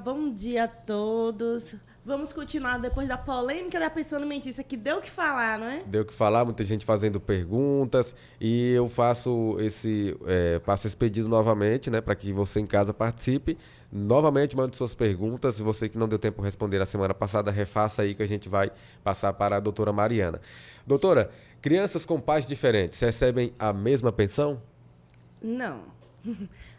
bom dia a todos. Vamos continuar depois da polêmica da pensão alimentícia, que deu o que falar, não é? Deu o que falar, muita gente fazendo perguntas e eu passo esse pedido novamente, né, para que você em casa participe. Novamente, mande suas perguntas. Você que não deu tempo de responder a semana passada, refaça aí que a gente vai passar para a doutora Mariana. Doutora, crianças com pais diferentes recebem a mesma pensão? Não.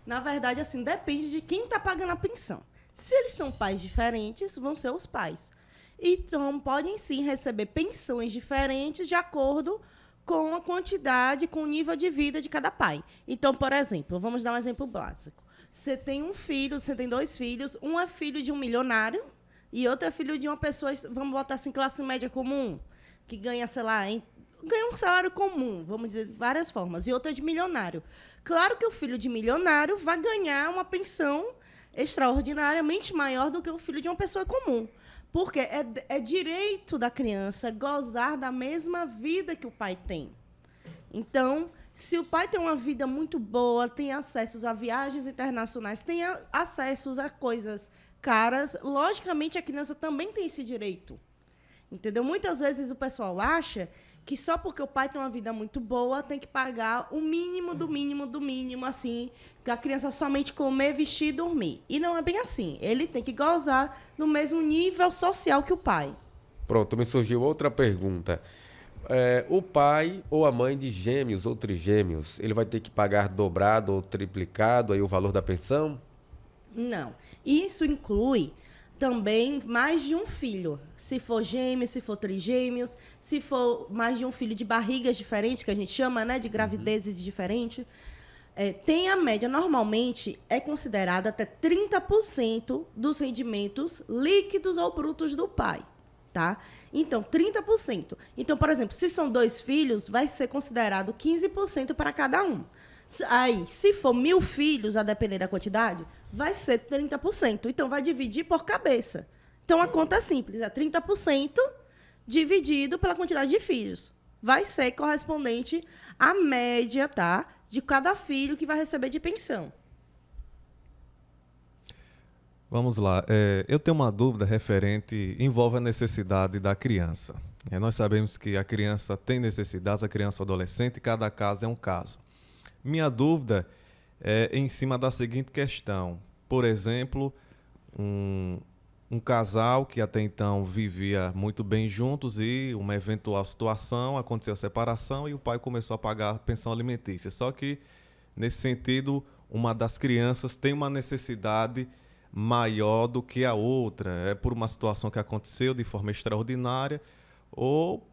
Na verdade, assim, depende de quem está pagando a pensão. Se eles são pais diferentes, vão ser os pais. Então, podem sim receber pensões diferentes de acordo com a quantidade, com o nível de vida de cada pai. Então, por exemplo, vamos dar um exemplo básico. Você tem um filho, você tem 2 filhos, um é filho de um milionário e outro é filho de uma pessoa, vamos botar assim, classe média comum, que ganha, sei lá, ganha um salário comum, vamos dizer, de várias formas, e outro é de milionário. Claro que o filho de milionário vai ganhar uma pensão extraordinariamente maior do que o filho de uma pessoa comum. Porque é direito da criança gozar da mesma vida que o pai tem. Então, se o pai tem uma vida muito boa, tem acessos a viagens internacionais, tem acessos a coisas caras, logicamente a criança também tem esse direito. Entendeu? Muitas vezes o pessoal acha que só porque o pai tem uma vida muito boa tem que pagar o mínimo do mínimo do mínimo, assim, que a criança somente comer, vestir e dormir. E não é bem assim. Ele tem que gozar no mesmo nível social que o pai. Pronto, me surgiu outra pergunta. O pai ou a mãe de gêmeos ou trigêmeos, ele vai ter que pagar dobrado ou triplicado aí o valor da pensão? Não. Isso inclui também mais de um filho. Se for gêmeos, se for trigêmeos, se for mais de um filho de barrigas diferentes, que a gente chama, né, de gravidezes diferentes, tem a média, normalmente, é considerada até 30% dos rendimentos líquidos ou brutos do pai. Tá? Então, 30%. Então, por exemplo, se são 2 filhos, vai ser considerado 15% para cada um. Aí, se for 1.000 filhos, a depender da quantidade, vai ser 30%. Então, vai dividir por cabeça. Então, a conta é simples. É 30% dividido pela quantidade de filhos. Vai ser correspondente à média, tá, de cada filho que vai receber de pensão. Vamos lá. Eu tenho uma dúvida envolve a necessidade da criança. Nós sabemos que a criança tem necessidades, a criança ou adolescente, cada caso é um caso. Minha dúvida é em cima da seguinte questão. Por exemplo, um casal que até então vivia muito bem juntos e uma eventual situação, aconteceu a separação e o pai começou a pagar a pensão alimentícia. Só que, nesse sentido, uma das crianças tem uma necessidade maior do que a outra, por uma situação que aconteceu de forma extraordinária ou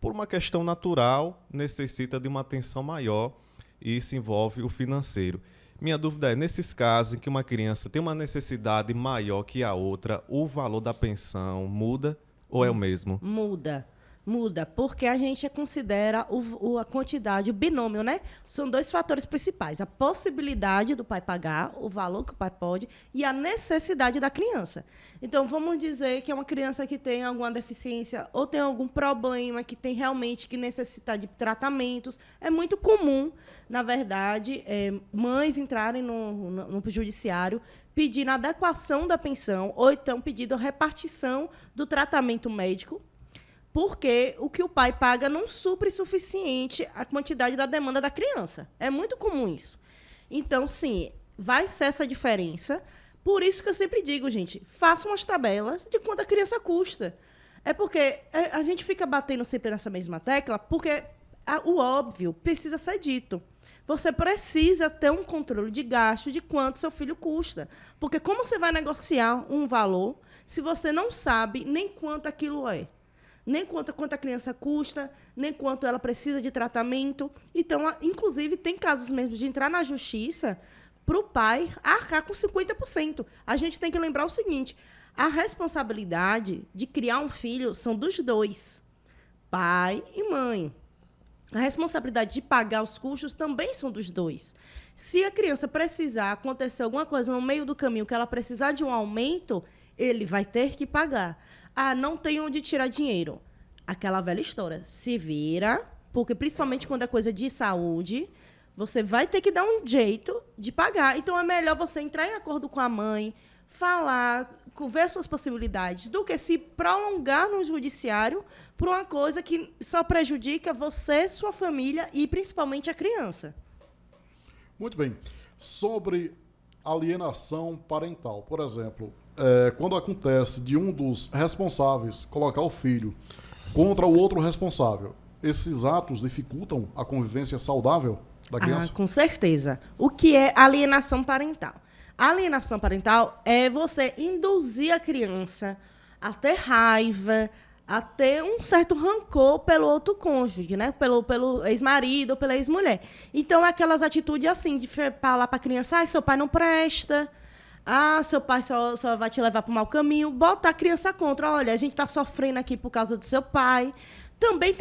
por uma questão natural, necessita de uma atenção maior e isso envolve o financeiro. Minha dúvida é, nesses casos em que uma criança tem uma necessidade maior que a outra, o valor da pensão muda ou é o mesmo? Muda, porque a gente considera a quantidade, o binômio, né? São 2 fatores principais. A possibilidade do pai pagar, o valor que o pai pode, e a necessidade da criança. Então, vamos dizer que é uma criança que tem alguma deficiência ou tem algum problema, que tem realmente que necessitar de tratamentos. É muito comum, na verdade, mães entrarem no judiciário pedindo a adequação da pensão ou então pedindo a repartição do tratamento médico, porque o que o pai paga não supre suficiente a quantidade da demanda da criança. É muito comum isso. Então, sim, vai ser essa diferença. Por isso que eu sempre digo, gente, façam as tabelas de quanto a criança custa. É porque a gente fica batendo sempre nessa mesma tecla, porque o óbvio precisa ser dito. Você precisa ter um controle de gasto de quanto seu filho custa. Porque como você vai negociar um valor se você não sabe nem quanto aquilo é? Nem quanto a criança custa, nem quanto ela precisa de tratamento. Então, inclusive, tem casos mesmo de entrar na justiça para o pai arcar com 50%. A gente tem que lembrar o seguinte, a responsabilidade de criar um filho são dos 2, pai e mãe. A responsabilidade de pagar os custos também são dos 2. Se a criança precisar, acontecer alguma coisa no meio do caminho, que ela precisar de um aumento, ele vai ter que pagar. Ah, não tem onde tirar dinheiro. Aquela velha história. Se vira, porque principalmente quando é coisa de saúde, você vai ter que dar um jeito de pagar. Então, é melhor você entrar em acordo com a mãe, falar, ver suas possibilidades, do que se prolongar no judiciário por uma coisa que só prejudica você, sua família e principalmente a criança. Muito bem. Sobre alienação parental, por exemplo, quando acontece de um dos responsáveis colocar o filho contra o outro responsável, esses atos dificultam a convivência saudável da criança? Com certeza. O que é alienação parental? A alienação parental é você induzir a criança a ter raiva, a ter um certo rancor pelo outro cônjuge, né? Pelo ex-marido ou pela ex-mulher. Então, aquelas atitudes assim, de falar para a criança, seu pai não presta, seu pai só vai te levar para o mau caminho, botar a criança contra, olha, a gente está sofrendo aqui por causa do seu pai. Também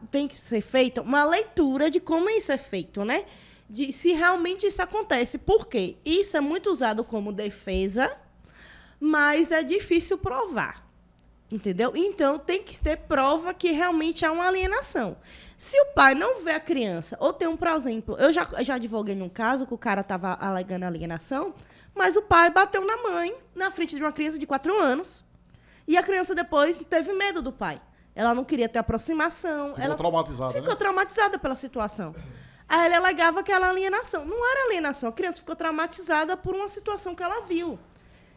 tem que ser feita uma leitura de como isso é feito, né? De se realmente isso acontece. Por quê? Isso é muito usado como defesa, mas é difícil provar. Entendeu? Então, tem que ter prova que realmente há uma alienação. Se o pai não vê a criança, ou tem por exemplo, eu já advoguei num caso que o cara estava alegando alienação, mas o pai bateu na mãe, na frente de uma criança de 4 anos, e a criança depois teve medo do pai. Ela não queria ter aproximação. Ficou traumatizada, ficou né? traumatizada pela situação. Aí ele alegava que era alienação. Não era alienação. A criança ficou traumatizada por uma situação que ela viu.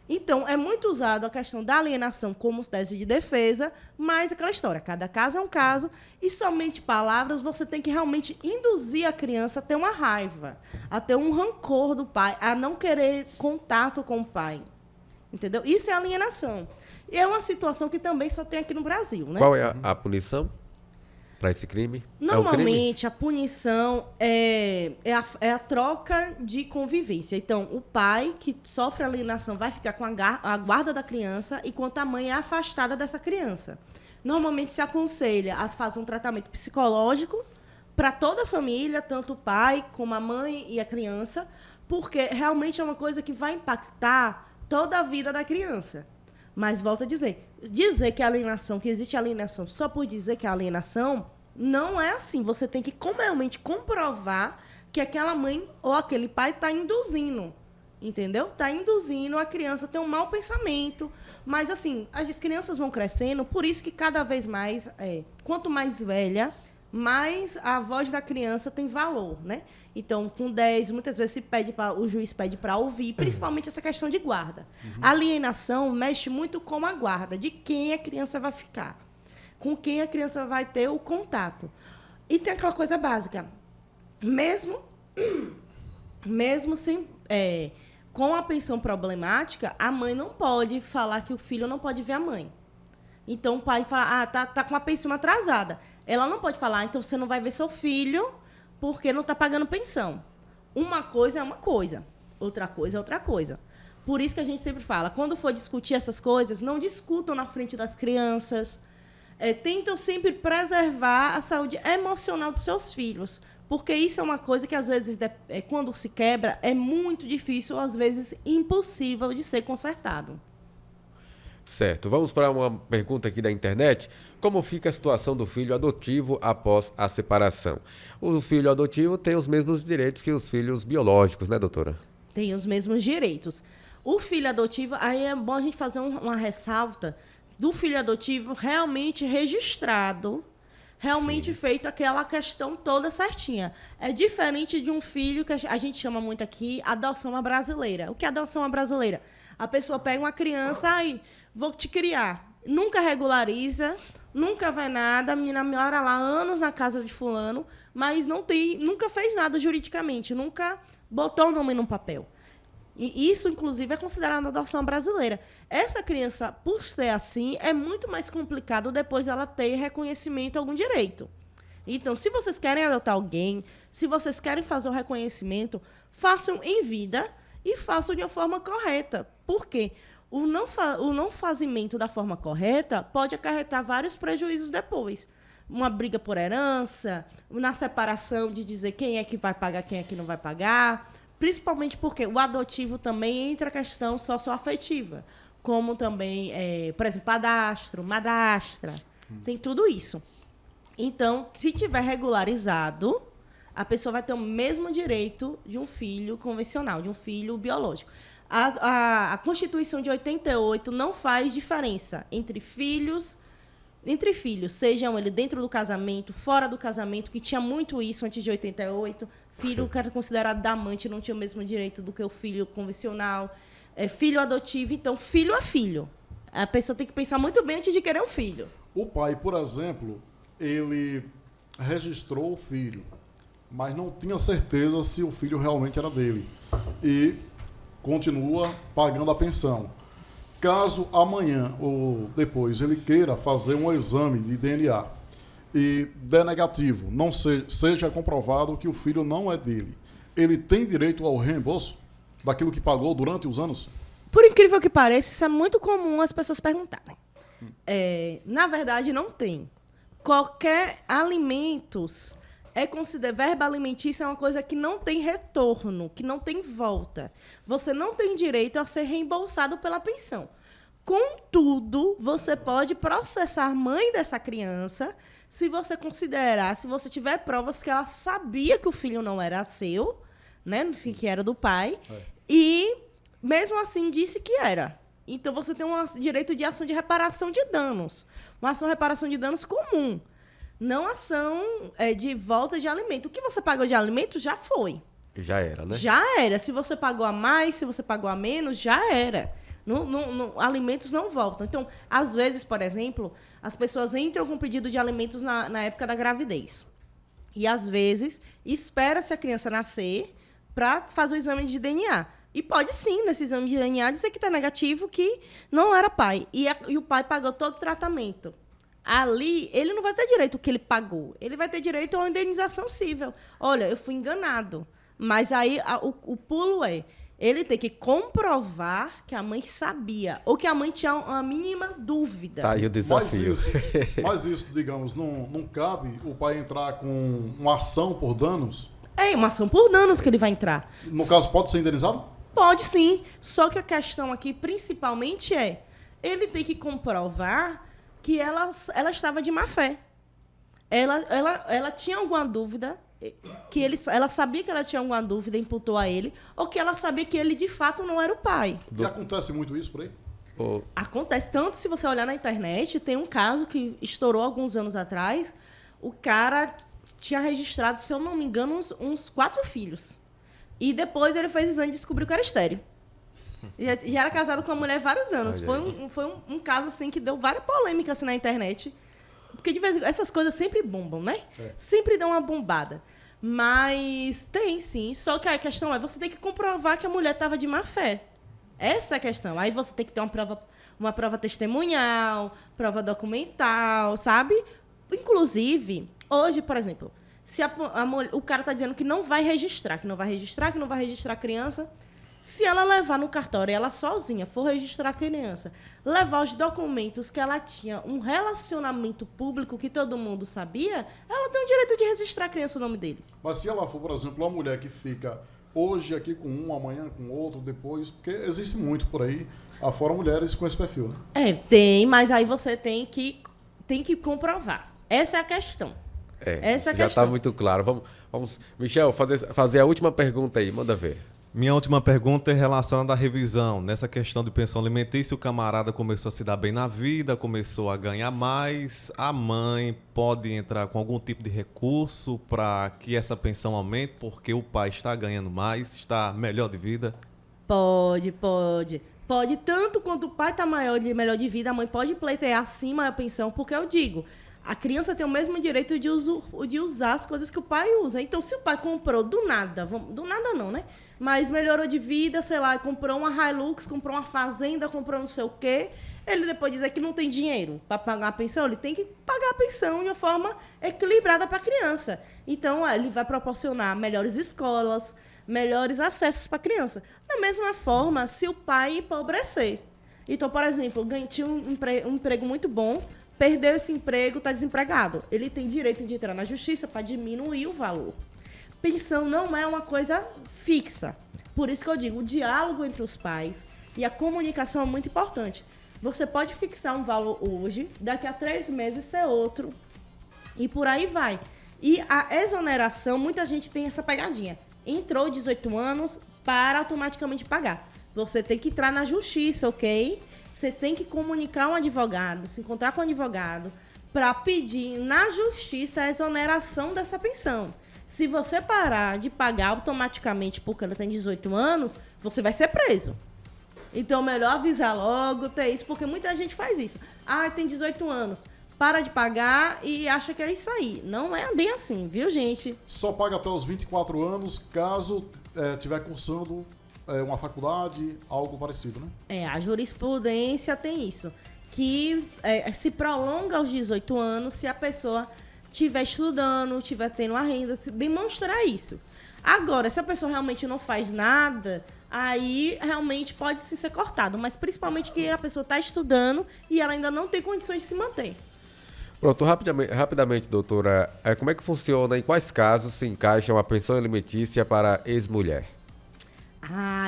Então, é muito usado a questão da alienação como tese de defesa, mas aquela história, cada caso é um caso, e somente palavras você tem que realmente induzir a criança a ter uma raiva, a ter um rancor do pai, a não querer contato com o pai. Entendeu? Isso é alienação. E é uma situação que também só tem aqui no Brasil, né? Qual é a punição para esse crime? Normalmente, a punição é a troca de convivência. Então, o pai que sofre alienação vai ficar com a guarda da criança, enquanto a mãe é afastada dessa criança. Normalmente, se aconselha a fazer um tratamento psicológico para toda a família, tanto o pai como a mãe e a criança, porque realmente é uma coisa que vai impactar toda a vida da criança. Mas, volto a dizer que a alienação, que existe alienação só por dizer que é alienação, não é assim. Você tem que realmente comprovar que aquela mãe ou aquele pai está induzindo, entendeu? Está induzindo a criança a ter um mau pensamento. Mas, assim, as crianças vão crescendo, por isso que cada vez mais, quanto mais velha, mais a voz da criança tem valor, né? Então, com 10, muitas vezes o juiz pede para ouvir, principalmente essa questão de guarda. A alienação mexe muito com a guarda, de quem a criança vai ficar, com quem a criança vai ter o contato. E tem aquela coisa básica, mesmo sem, com a pensão problemática, a mãe não pode falar que o filho não pode ver a mãe. Então, o pai fala, tá com a pensão atrasada. Ela não pode falar, então você não vai ver seu filho porque não está pagando pensão. Uma coisa é uma coisa, outra coisa é outra coisa. Por isso que a gente sempre fala, quando for discutir essas coisas, não discutam na frente das crianças. Tentam sempre preservar a saúde emocional dos seus filhos, porque isso é uma coisa que, às vezes, quando se quebra, é muito difícil, ou às vezes impossível de ser consertado. Certo. Vamos para uma pergunta aqui da internet. Como fica a situação do filho adotivo após a separação? O filho adotivo tem os mesmos direitos que os filhos biológicos, né, doutora? Tem os mesmos direitos. O filho adotivo, aí é bom a gente fazer uma ressalta do filho adotivo realmente registrado, realmente feito aquela questão toda certinha. É diferente de um filho que a gente chama muito aqui adoção à brasileira. O que é adoção à brasileira? A pessoa pega uma criança, vou te criar. Nunca regulariza, nunca vai nada, a menina mora lá anos na casa de fulano, mas nunca fez nada juridicamente, nunca botou o nome num papel. E isso, inclusive, é considerado adoção brasileira. Essa criança, por ser assim, é muito mais complicado depois dela ter reconhecimento a algum direito. Então, se vocês querem adotar alguém, se vocês querem fazer o reconhecimento, façam em vida e façam de uma forma correta. Por quê? O não fazimento da forma correta pode acarretar vários prejuízos depois. Uma briga por herança, na separação de dizer quem é que vai pagar, quem é que não vai pagar. Principalmente porque o adotivo também entra a questão socioafetiva, como também, por exemplo, padastro, madrastra, tem tudo isso. Então, se tiver regularizado, a pessoa vai ter o mesmo direito de um filho convencional, de um filho biológico. A Constituição de 88 não faz diferença entre filhos, sejam eles dentro do casamento, fora do casamento, que tinha muito isso antes de 88. Filho que era considerado da amante não tinha o mesmo direito do que o filho convencional. Filho adotivo, então filho é filho. A pessoa tem que pensar muito bem antes de querer um filho. O pai, por exemplo, ele registrou o filho, mas não tinha certeza se o filho realmente era dele. E continua pagando a pensão. Caso amanhã ou depois ele queira fazer um exame de DNA e der negativo, não seja comprovado que o filho não é dele, ele tem direito ao reembolso daquilo que pagou durante os anos? Por incrível que pareça, isso é muito comum as pessoas perguntarem. Na verdade, não tem. Qualquer alimentos verba alimentícia é uma coisa que não tem retorno, que não tem volta. Você não tem direito a ser reembolsado pela pensão. Contudo, você pode processar a mãe dessa criança se você considerar, se você tiver provas que ela sabia que o filho não era seu, né, que era do pai, e mesmo assim disse que era. Então você tem um direito de ação de reparação de danos. Uma ação de reparação de danos comum. Não ação de volta de alimento. O que você pagou de alimento já foi. Já era, né? Já era. Se você pagou a mais, se você pagou a menos, já era. Alimentos não voltam. Então, às vezes, por exemplo, as pessoas entram com pedido de alimentos na época da gravidez. E, às vezes, espera-se a criança nascer para fazer o exame de DNA. E pode sim, nesse exame de DNA, dizer que está negativo, que não era pai. E o pai pagou todo o tratamento. Ali, ele não vai ter direito ao que ele pagou. Ele vai ter direito a uma indenização civil. Olha, eu fui enganado. Mas aí o pulo ele tem que comprovar que a mãe sabia. Ou que a mãe tinha uma mínima dúvida. Tá aí o desafio. Mas isso, digamos, não cabe o pai entrar com uma ação por danos? Uma ação por danos que ele vai entrar. No caso, pode ser indenizado? Pode sim. Só que a questão aqui, principalmente, ele tem que comprovar que ela estava de má fé. Ela tinha alguma dúvida, que ela sabia que ela tinha alguma dúvida, imputou a ele, ou que ela sabia que ele, de fato, não era o pai. E acontece muito isso por aí? Acontece. Tanto se você olhar na internet, tem um caso que estourou alguns anos atrás, o cara tinha registrado, se eu não me engano, uns 4 filhos. E depois ele fez exame e descobriu que era estéril. Já era casado com uma mulher há vários anos. Foi um caso assim que deu várias polêmicas assim, na internet. Porque de vez em quando essas coisas sempre bombam, né? Sempre dão uma bombada. Mas tem sim. Só que a questão você tem que comprovar que a mulher estava de má fé. Essa é a questão. Aí você tem que ter uma prova testemunhal, prova documental, sabe? Inclusive, hoje, por exemplo, se o cara está dizendo que não vai registrar a criança. Se ela levar no cartório, ela sozinha for registrar a criança, levar os documentos que ela tinha, um relacionamento público que todo mundo sabia, ela tem o direito de registrar a criança no nome dele. Mas se ela for, por exemplo, uma mulher que fica hoje aqui com um, amanhã com outro, depois, porque existe muito por aí, afora mulheres com esse perfil, né? Tem, mas aí você tem que comprovar. Essa é a questão. Essa já está muito claro. Vamos Michel, fazer a última pergunta aí, manda ver. Minha última pergunta é relacionada à revisão. Nessa questão de pensão alimentícia, o camarada começou a se dar bem na vida, começou a ganhar mais. A mãe pode entrar com algum tipo de recurso para que essa pensão aumente, porque o pai está ganhando mais, está melhor de vida? Pode. Pode, tanto quanto o pai está melhor de vida, a mãe pode pleitear acima a pensão, porque eu digo, a criança tem o mesmo direito de usar as coisas que o pai usa. Então, se o pai comprou do nada não, né? Mas melhorou de vida, sei lá, comprou uma Hilux, comprou uma fazenda, comprou não sei o quê, ele depois dizer que não tem dinheiro para pagar a pensão, ele tem que pagar a pensão de uma forma equilibrada para a criança. Então, ele vai proporcionar melhores escolas, melhores acessos para a criança. Da mesma forma, se o pai empobrecer. Então, por exemplo, tinha um emprego muito bom, perdeu esse emprego, está desempregado. Ele tem direito de entrar na justiça para diminuir o valor. Pensão não é uma coisa fixa. Por isso que eu digo, o diálogo entre os pais e a comunicação é muito importante. Você pode fixar um valor hoje, daqui a 3 meses ser outro, e por aí vai. E a exoneração, muita gente tem essa pegadinha. Entrou 18 anos para automaticamente pagar. Você tem que entrar na justiça, ok? Você tem que comunicar um advogado, se encontrar com um advogado, para pedir na justiça a exoneração dessa pensão. Se você parar de pagar automaticamente porque ela tem 18 anos, você vai ser preso. Então, melhor avisar logo, ter isso, porque muita gente faz isso. Ah, tem 18 anos, para de pagar e acha que é isso aí. Não é bem assim, viu, gente? Só paga até os 24 anos, caso estiver cursando uma faculdade, algo parecido, né? A jurisprudência tem isso. Que se prolonga aos 18 anos se a pessoa estiver estudando, estiver tendo a renda, se demonstrar isso. Agora, se a pessoa realmente não faz nada, aí realmente pode sim ser cortado. Mas principalmente que a pessoa está estudando e ela ainda não tem condições de se manter. Pronto, rapidamente, doutora, como é que funciona, em quais casos se encaixa uma pensão alimentícia para ex-mulher?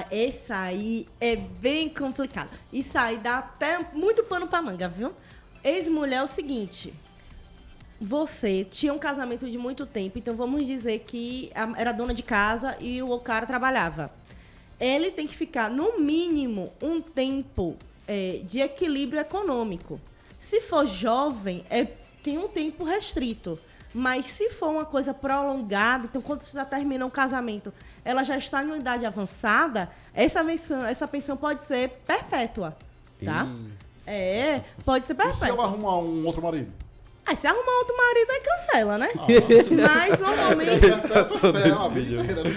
Esse aí é bem complicado. Isso aí dá até muito pano pra manga, viu? Ex-mulher é o seguinte: você tinha um casamento de muito tempo, então vamos dizer que era dona de casa e o cara trabalhava. Ele tem que ficar, no mínimo, um tempo de equilíbrio econômico. Se for jovem, tem um tempo restrito. Mas se for uma coisa prolongada, então quando você já termina o casamento, ela já está em uma idade avançada, essa pensão pode ser perpétua, tá? Pode ser E se ela perpétua. arrumar um outro marido? Se arrumar outro marido, aí cancela, né? Mas normalmente... Uma vida inteira, né?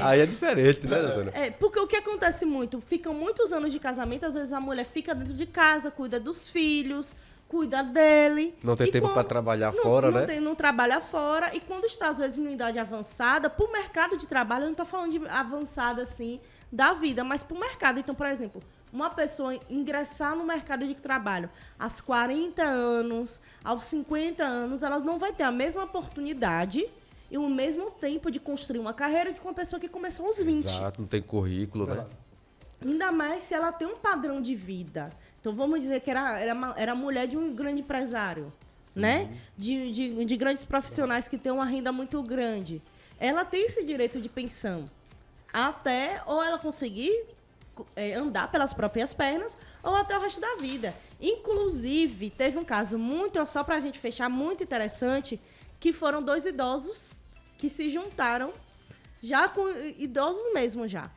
Aí é diferente, né, doutora? Porque o que acontece muito, ficam muitos anos de casamento, às vezes a mulher fica dentro de casa, cuida dos filhos, cuida dele. Não tem tempo para trabalhar fora, né? Não trabalha fora. E quando está, às vezes, em uma idade avançada, para o mercado de trabalho, eu não estou falando de avançada, assim, da vida, mas para o mercado. Então, por exemplo, uma pessoa ingressar no mercado de trabalho aos 40 anos, aos 50 anos, ela não vai ter a mesma oportunidade e o mesmo tempo de construir uma carreira de uma pessoa que começou aos 20. Exato, não tem currículo, né? Ainda mais se ela tem um padrão de vida. Então, vamos dizer que era mulher de um grande empresário, né? De grandes profissionais que têm uma renda muito grande. Ela tem esse direito de pensão. Até ou ela conseguir andar pelas próprias pernas ou até o resto da vida. Inclusive, teve um caso só pra gente fechar, muito interessante, que foram 2 idosos que se juntaram, já com idosos mesmo já.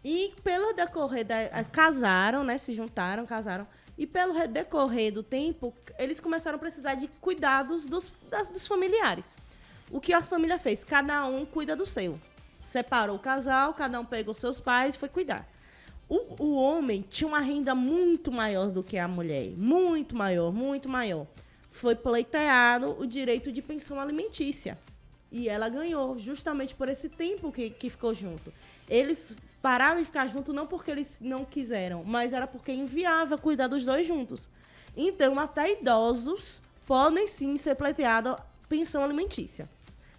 E pelo decorrer casaram, né? Se juntaram, casaram. E pelo decorrer do tempo, eles começaram a precisar de cuidados dos familiares. O que a família fez? Cada um cuida do seu. Separou o casal, cada um pegou seus pais e foi cuidar. O homem tinha uma renda muito maior do que a mulher. Muito maior, muito maior. Foi pleiteado o direito de pensão alimentícia. E ela ganhou, justamente por esse tempo que ficou junto. Eles pararam de ficar juntos não porque eles não quiseram, mas era porque inviável cuidar dos dois juntos. Então, até idosos podem sim ser pleiteados pensão alimentícia.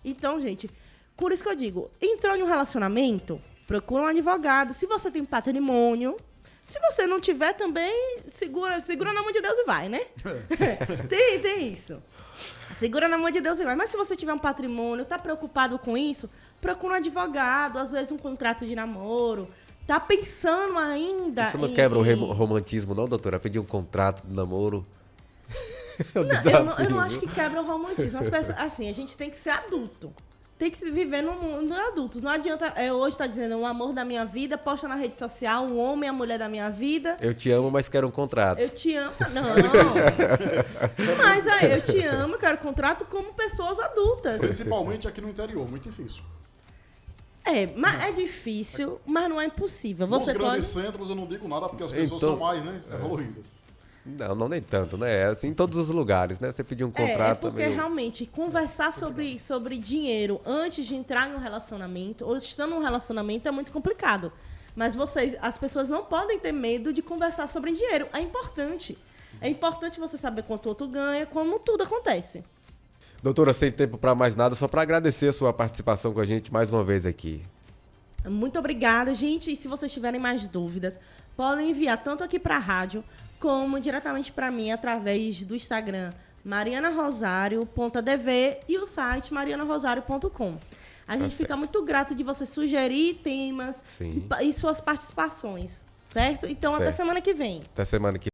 Então, gente, por isso que eu digo, entrou em um relacionamento, procura um advogado. Se você tem patrimônio, se você não tiver também, segura na mão de Deus e vai, né? Tem isso. Segura na mão de Deus e vai. Mas se você tiver um patrimônio, tá preocupado com isso, procura um advogado, às vezes um contrato de namoro. Tá pensando ainda. Isso não quebra o romantismo, não, doutora? Pedir um contrato de namoro. Eu não acho que quebra o romantismo. Assim, a gente tem que ser adulto. Tem que viver no mundo de adultos. Não adianta hoje estar dizendo o amor da minha vida, posta na rede social, o homem e a mulher da minha vida. Eu te amo, mas quero um contrato. Eu te amo. Não. Mas eu te amo, quero contrato como pessoas adultas. Principalmente aqui no interior, muito difícil. Mas é difícil, mas não é impossível. Nos Você grandes centros eu não digo nada, porque as pessoas são mais, né, evoluídas. Não, nem tanto, né? É assim em todos os lugares, né? Você pedir um contrato... porque realmente conversar sobre dinheiro antes de entrar em um relacionamento, ou estando em um relacionamento, é muito complicado. Mas as pessoas não podem ter medo de conversar sobre dinheiro. É importante. É importante você saber quanto o outro ganha, como tudo acontece. Doutora, sem tempo para mais nada, só para agradecer a sua participação com a gente mais uma vez aqui. Muito obrigada, gente. E se vocês tiverem mais dúvidas, podem enviar tanto aqui para a rádio, como diretamente para mim através do Instagram marianarosario.dv e o site marianarosario.com. A gente fica muito grato de você sugerir temas Sim. e suas participações, certo? Então, até Certo. semana que vem. Até semana que